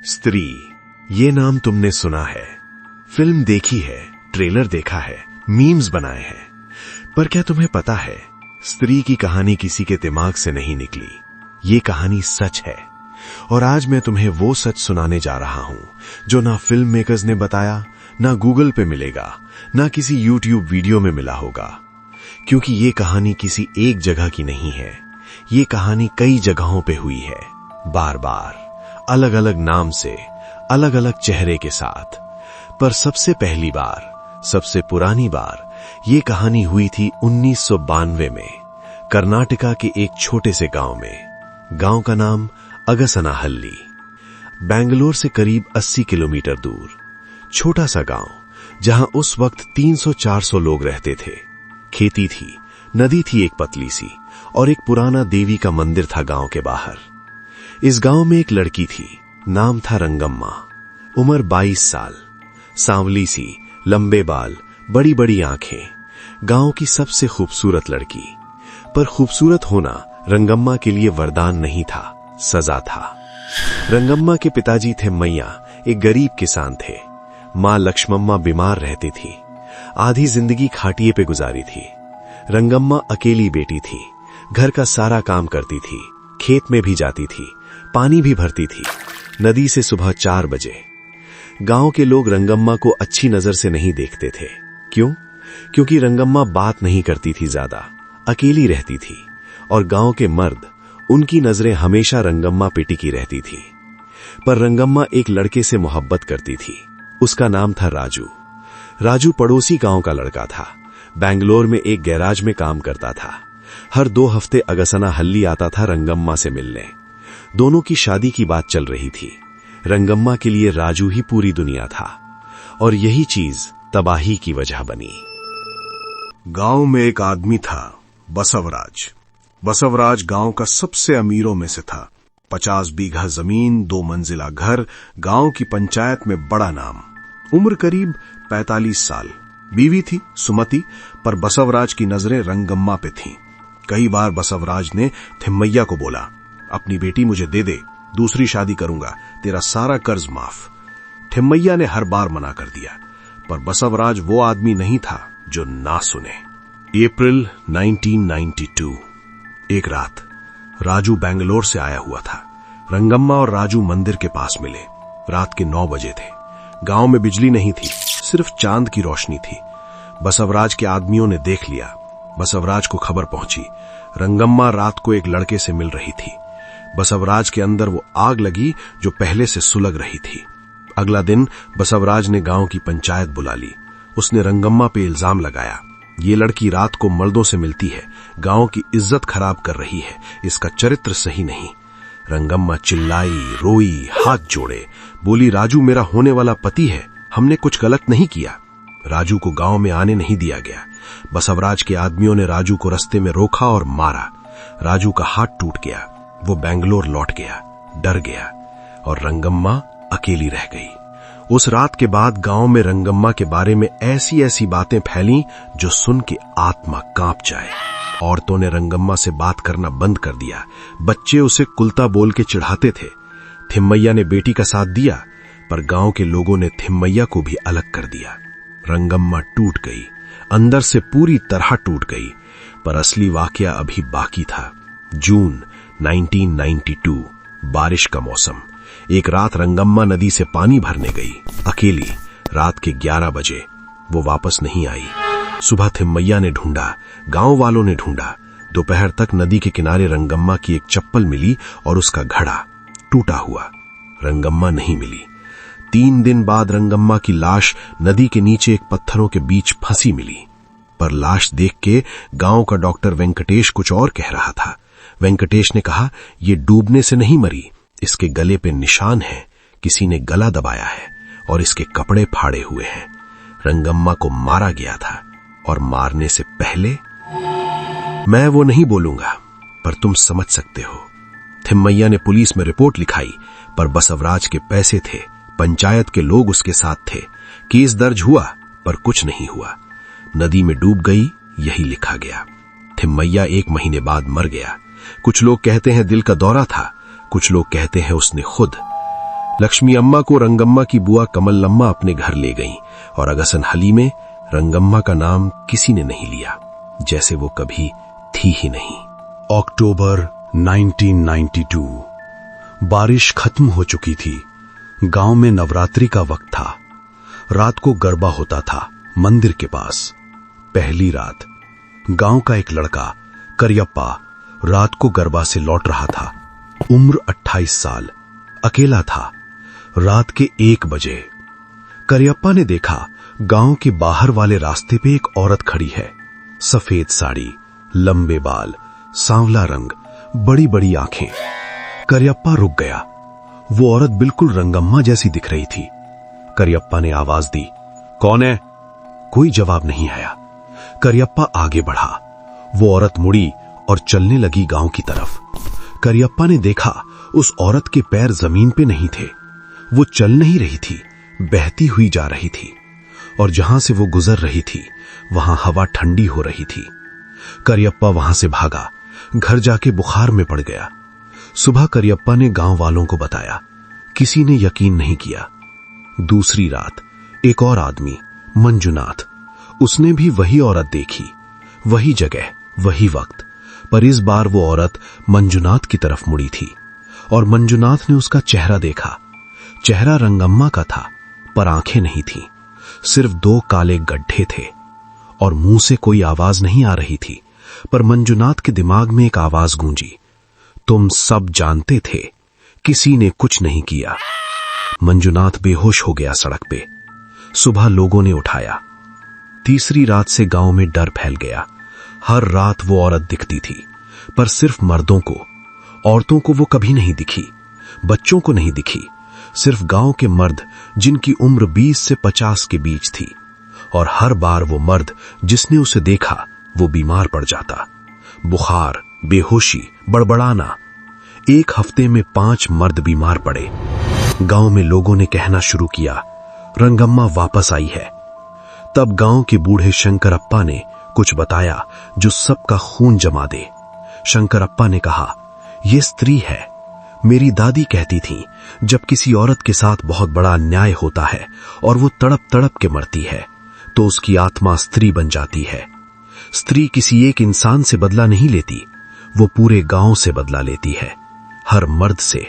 स्त्री, ये नाम तुमने सुना है, फिल्म देखी है, ट्रेलर देखा है, मीम्स बनाए हैं, पर क्या तुम्हें पता है स्त्री की कहानी किसी के दिमाग से नहीं निकली। ये कहानी सच है और आज मैं तुम्हें वो सच सुनाने जा रहा हूं जो ना फिल्म मेकर्स ने बताया, ना गूगल पे मिलेगा, ना किसी यूट्यूब वीडियो में मिला होगा। क्योंकि ये कहानी किसी एक जगह की नहीं है, ये कहानी कई जगहों पे हुई है, बार बार, अलग अलग नाम से, अलग अलग चेहरे के साथ। पर सबसे पहली बार, सबसे पुरानी बार ये कहानी हुई थी 1992 में, कर्नाटका के एक छोटे से गांव में। गांव का नाम अगसनाहल्ली, बेंगलोर से करीब 80 किलोमीटर दूर। छोटा सा गांव जहां उस वक्त 300-400 लोग रहते थे। खेती थी, नदी थी एक पतली सी, और एक पुराना देवी का मंदिर था गांव के बाहर। इस गांव में एक लड़की थी, नाम था रंगम्मा। उम्र 22 साल, सांवली सी, लंबे बाल, बड़ी बड़ी आंखें, गांव की सबसे खूबसूरत लड़की। पर खूबसूरत होना रंगम्मा के लिए वरदान नहीं था, सजा था। रंगम्मा के पिताजी थे मैया, एक गरीब किसान थे। मां लक्ष्मम्मा बीमार रहती थी, आधी जिंदगी खाटिए पे गुजारी थी। रंगम्मा अकेली बेटी थी, घर का सारा काम करती थी, खेत में भी जाती थी, पानी भी भरती थी, नदी से सुबह 4 बजे। गांव के लोग रंगम्मा को अच्छी नजर से नहीं देखते थे। क्यों? क्योंकि रंगम्मा बात नहीं करती थी ज्यादा, अकेली रहती थी, और गांव के मर्द, उनकी नजरें हमेशा रंगम्मा पे टिकी रहती थी। पर रंगम्मा एक लड़के से मोहब्बत करती थी, उसका नाम था राजू। राजू पड़ोसी गांव का लड़का था, बेंगलोर में एक गैराज में काम करता था। हर 2 हफ्ते अगसनाहल्ली आता था रंगम्मा से मिलने। दोनों की शादी की बात चल रही थी। रंगम्मा के लिए राजू ही पूरी दुनिया था, और यही चीज तबाही की वजह बनी। गांव में एक आदमी था, बसवराज। बसवराज गांव का सबसे अमीरों में से था। 50 बीघा जमीन, 2 मंजिला घर, गांव की पंचायत में बड़ा नाम। उम्र करीब 45 साल। बीवी थी सुमति, पर बसवराज की नजरें रंगम्मा पे थीं। कई बार बसवराज ने थिम्मैया को बोला, अपनी बेटी मुझे दे दे, दूसरी शादी करूंगा, तेरा सारा कर्ज माफ। थिम्मैया ने हर बार मना कर दिया, पर बसवराज वो आदमी नहीं था जो ना सुने। अप्रैल 1992, एक रात राजू बेंगलोर से आया हुआ था। रंगम्मा और राजू मंदिर के पास मिले। रात के 9 बजे थे। गांव में बिजली नहीं थी, सिर्फ चांद की रोशनी थी। बसवराज के आदमियों ने देख लिया। बसवराज को खबर पहुंची, रंगम्मा रात को एक लड़के से मिल रही थी। बसवराज के अंदर वो आग लगी जो पहले से सुलग रही थी। अगला दिन बसवराज ने गांव की पंचायत बुला ली। उसने रंगम्मा पे इल्जाम लगाया, ये लड़की रात को मर्दों से मिलती है, गांव की इज्जत खराब कर रही है, इसका चरित्र सही नहीं। रंगम्मा चिल्लाई, रोई, हाथ जोड़े, बोली, राजू मेरा होने वाला पति है, हमने कुछ गलत नहीं किया। राजू को गांव में आने नहीं दिया गया। बसवराज के आदमियों ने राजू को रास्ते में रोका और मारा। राजू का हाथ टूट गया। वो बेंगलोर लौट गया, डर गया, और रंगम्मा अकेली रह गई। उस रात के बाद गांव में रंगम्मा के बारे में ऐसी ऐसी बातें फैली जो सुन के आत्मा कांप जाए। औरतों ने रंगम्मा से बात करना बंद कर दिया। बच्चे उसे कुलता बोल के चिढ़ाते थे। थिम्मैया ने बेटी का साथ दिया, पर गांव के लोगों ने थिम्मैया को भी अलग कर दिया। रंगम्मा टूट गई, अंदर से पूरी तरह टूट गई। पर असली वाकया अभी बाकी था। जून 1992, बारिश का मौसम। एक रात रंगम्मा नदी से पानी भरने गई, अकेली। रात के 11 बजे वो वापस नहीं आई। सुबह थिम्मैया ने ढूंढा, गांव वालों ने ढूंढा। दोपहर तक नदी के किनारे रंगम्मा की एक चप्पल मिली और उसका घड़ा टूटा हुआ। रंगम्मा नहीं मिली। 3 दिन बाद रंगम्मा की लाश नदी के नीचे एक पत्थरों के बीच फंसी मिली। पर लाश देख के गांव का डॉक्टर वेंकटेश कुछ और कह रहा था। वेंकटेश ने कहा, ये डूबने से नहीं मरी, इसके गले पे निशान है, किसी ने गला दबाया है और इसके कपड़े फाड़े हुए हैं। रंगम्मा को मारा गया था, और मारने से पहले, मैं वो नहीं बोलूंगा, पर तुम समझ सकते हो। थिम्मैया ने पुलिस में रिपोर्ट लिखाई, पर बसवराज के पैसे थे, पंचायत के लोग उसके साथ थे। केस दर्ज हुआ, पर कुछ नहीं हुआ। नदी में डूब गई, यही लिखा गया। थिम्मैया 1 महीने बाद मर गया। कुछ लोग कहते हैं दिल का दौरा था, कुछ लोग कहते हैं उसने खुद। लक्ष्मी अम्मा को रंगम्मा की बुआ कमलम्मा अपने घर ले गईं और अगसन हली में रंगम्मा का नाम किसी ने नहीं लिया, जैसे वो कभी थी ही नहीं। अक्टूबर 1992। बारिश खत्म हो चुकी थी। गांव में नवरात्रि का वक्त था। रात को गरबा होता था मंदिर के पास। पहली रात। गांव का एक लड़का करियप्पा रात को गरबा से लौट रहा था। उम्र 28 साल। अकेला था। रात के 1 बजे करियप्पा ने देखा गांव के बाहर वाले रास्ते पे एक औरत खड़ी है। सफेद साड़ी, लंबे बाल, सांवला रंग, बड़ी बड़ी आंखें। करियप्पा रुक गया। वो औरत बिल्कुल रंगम्मा जैसी दिख रही थी। करियप्पा ने आवाज दी, कौन है? कोई जवाब नहीं आया। करियप्पा आगे बढ़ा। वो औरत मुड़ी और चलने लगी गांव की तरफ। करियप्पा ने देखा उस औरत के पैर जमीन पे नहीं थे। वो चल नहीं रही थी, बहती हुई जा रही थी, और जहां से वो गुजर रही थी वहां हवा ठंडी हो रही थी। करियप्पा वहां से भागा, घर जाके बुखार में पड़ गया। सुबह करियप्पा ने गांव वालों को बताया। किसी ने यकीन नहीं किया। दूसरी रात एक और आदमी, मंजुनाथ, उसने भी वही औरत देखी, वही जगह, वही वक्त, पर इस बार वो औरत मंजुनाथ की तरफ मुड़ी थी और मंजुनाथ ने उसका चेहरा देखा। चेहरा रंगम्मा का था, पर आंखें नहीं थीं, सिर्फ 2 काले गड्ढे थे और मुंह से कोई आवाज नहीं आ रही थी। पर मंजुनाथ के दिमाग में एक आवाज गूंजी, तुम सब जानते थे, किसी ने कुछ नहीं किया। मंजुनाथ बेहोश हो गया सड़क पे। सुबह लोगों ने उठाया। तीसरी रात से गांव में डर फैल गया। हर रात वो औरत दिखती थी, पर सिर्फ मर्दों को। औरतों को वो कभी नहीं दिखी, बच्चों को नहीं दिखी। सिर्फ गांव के मर्द जिनकी उम्र 20 से 50 के बीच थी। और हर बार वो मर्द जिसने उसे देखा वो बीमार पड़ जाता। बुखार, बेहोशी, बड़बड़ाना। 1 हफ्ते में 5 मर्द बीमार पड़े। गांव में लोगों ने कहना शुरू किया, रंगम्मा वापस आई है। तब गांव के बूढ़े शंकरप्पा ने कुछ बताया जो सबका खून जमा दे। शंकरप्पा ने कहा, यह स्त्री है। मेरी दादी कहती थी, जब किसी औरत के साथ बहुत बड़ा अन्याय होता है और वो तड़प तड़प के मरती है तो उसकी आत्मा स्त्री बन जाती है। स्त्री किसी एक इंसान से बदला नहीं लेती, वो पूरे गांव से बदला लेती है, हर मर्द से,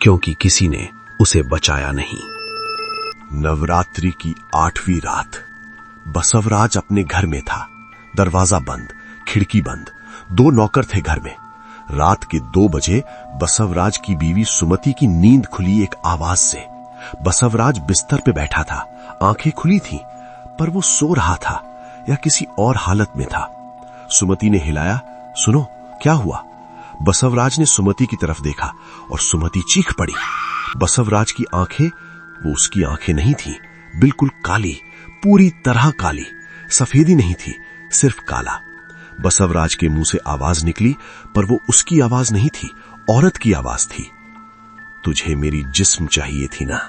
क्योंकि किसी ने उसे बचाया नहीं। नवरात्रि की 8वीं रात। बसवराज अपने घर में था। दरवाजा बंद, खिड़की बंद। 2 नौकर थे घर में। रात के 2 बजे बसवराज की बीवी सुमति की नींद खुली एक आवाज से। बसवराज बिस्तर पे बैठा था, आंखें खुली थीं, पर वो सो रहा था या किसी और हालत में था। सुमति ने हिलाया, सुनो, क्या हुआ? बसवराज ने सुमति की तरफ देखा और सुमति चीख पड़ी। बसवराज की आंखें वो उसकी आंखें नहीं थीं, बिल्कुल काली, पूरी तरह काली। सफेदी नहीं थी, सिर्फ काला। बसवराज के मुंह से आवाज निकली, पर वो उसकी आवाज नहीं थी, औरत की आवाज थी। तुझे मेरी जिस्म चाहिए थी ना?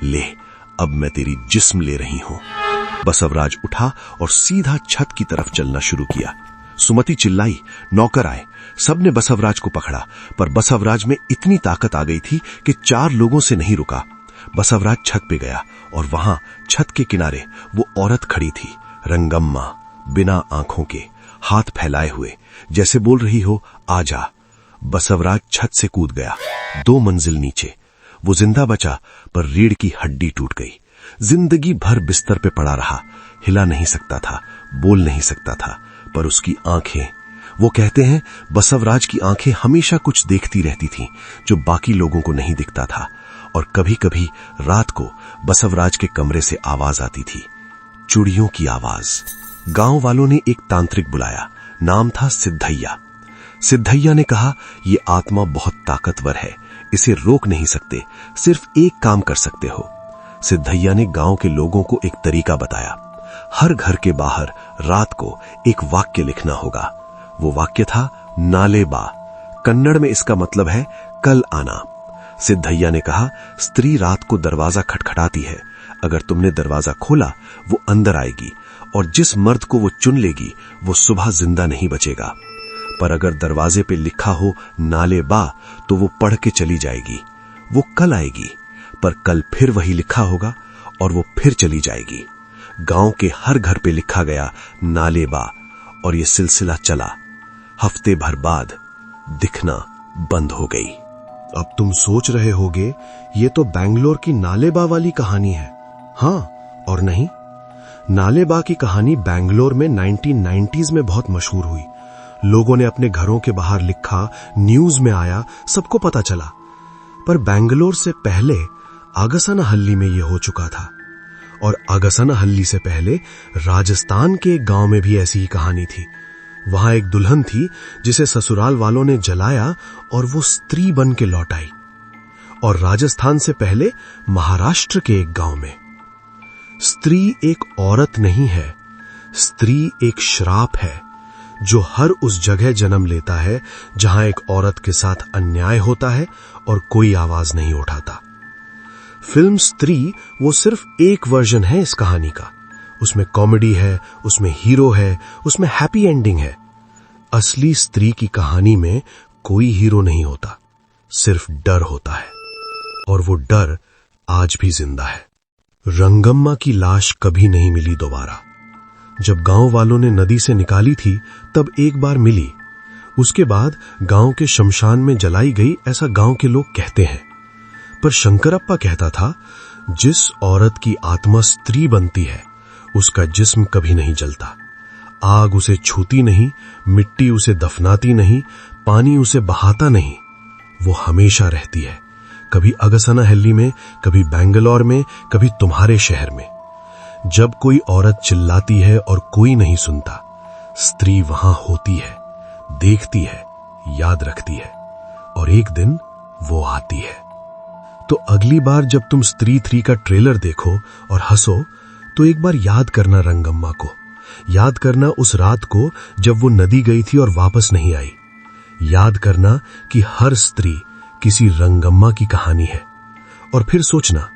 ले, अब मैं तेरी जिस्म ले रही हूं। बसवराज उठा और सीधा छत की तरफ चलना शुरू किया। सुमति चिल्लाई, नौकर आए। सबने बसवराज को पकड़ा, पर बसवराज में इतनी ताकत आ गई थी कि 4 लोगों से नहीं रुका। बसवराज छत पे गया और वहां छत के किनारे वो औरत खड़ी थी, रंगम्मा, बिना आंखों के, हाथ फैलाए हुए, जैसे बोल रही हो, आजा। बसवराज छत से कूद गया, 2 मंजिल नीचे। वो जिंदा बचा, पर रीढ़ की हड्डी टूट गई। जिंदगी भर बिस्तर पे पड़ा रहा, हिला नहीं सकता था, बोल नहीं सकता था, पर उसकी आंखें, वो कहते हैं बसवराज की आंखें हमेशा कुछ देखती रहती थीं जो बाकी लोगों को नहीं दिखता था। और कभी कभी रात को बसवराज के कमरे से आवाज आती थी, चुड़ियों की आवाज। गांव वालों ने एक तांत्रिक बुलाया, नाम था सिद्धैया। सिद्धैया ने कहा, ये आत्मा बहुत ताकतवर है, इसे रोक नहीं सकते, सिर्फ एक काम कर सकते हो। सिद्धैया ने गांव के लोगों को एक तरीका बताया। हर घर के बाहर रात को एक वाक्य लिखना होगा। वो वाक्य था, नाले बा। कन्नड़ में इसका मतलब है कल आना। सिद्धैया ने कहा, स्त्री रात को दरवाजा खटखटाती है, अगर तुमने दरवाजा खोला वो अंदर आएगी और जिस मर्द को वो चुन लेगी वो सुबह जिंदा नहीं बचेगा। पर अगर दरवाजे पे लिखा हो नाले बा तो वो पढ़ के चली जाएगी। वो कल आएगी, पर कल फिर वही लिखा होगा और वो फिर चली जाएगी। गांव के हर घर पे लिखा गया नालेबा, और ये सिलसिला चला। हफ्ते भर बाद दिखना बंद हो गई। अब तुम सोच रहे होगे ये तो बेंगलोर की नालेबा वाली कहानी है। हाँ और नहीं। नालेबा की कहानी बेंगलोर में 1990s में बहुत मशहूर हुई। लोगों ने अपने घरों के बाहर लिखा, न्यूज में आया, सबको पता चला। पर बेंगलोर से पहले आगसनाहल्ली में यह हो चुका था, और आगसनाहल्ली से पहले राजस्थान के एक गांव में भी ऐसी ही कहानी थी। वहां एक दुल्हन थी जिसे ससुराल वालों ने जलाया और वो स्त्री बन के लौट आई। और राजस्थान से पहले महाराष्ट्र के एक गांव में। स्त्री एक औरत नहीं है, स्त्री एक श्राप है जो हर उस जगह जन्म लेता है जहां एक औरत के साथ अन्याय होता है और कोई आवाज नहीं उठाता। फिल्म स्त्री वो सिर्फ एक वर्जन है इस कहानी का। उसमें कॉमेडी है, उसमें हीरो है, उसमें हैप्पी एंडिंग है। असली स्त्री की कहानी में कोई हीरो नहीं होता, सिर्फ डर होता है, और वो डर आज भी जिंदा है। रंगम्मा की लाश कभी नहीं मिली दोबारा। जब गांव वालों ने नदी से निकाली थी तब एक बार मिली। उसके बाद गांव के शमशान में जलाई गई, ऐसा गांव के लोग कहते हैं। पर शंकरप्पा कहता था जिस औरत की आत्मा स्त्री बनती है उसका जिस्म कभी नहीं जलता। आग उसे छूती नहीं, मिट्टी उसे दफनाती नहीं, पानी उसे बहाता नहीं, वो हमेशा रहती है। कभी अगसनाहल्ली में, कभी बेंगलोर में, कभी तुम्हारे शहर में। जब कोई औरत चिल्लाती है और कोई नहीं सुनता, स्त्री वहां होती है, देखती है, याद रखती है, और एक दिन वो आती है। तो अगली बार जब तुम स्त्री 3 का ट्रेलर देखो और हंसो तो एक बार याद करना रंगम्मा को, याद करना उस रात को जब वो नदी गई थी और वापस नहीं आई। याद करना कि हर स्त्री किसी रंगम्मा की कहानी है। और फिर सोचना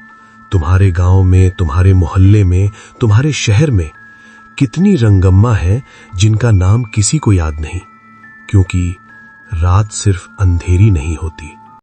तुम्हारे गांव में, तुम्हारे मोहल्ले में, तुम्हारे शहर में कितनी रंगम्मा है जिनका नाम किसी को याद नहीं, क्योंकि रात सिर्फ अंधेरी नहीं होती,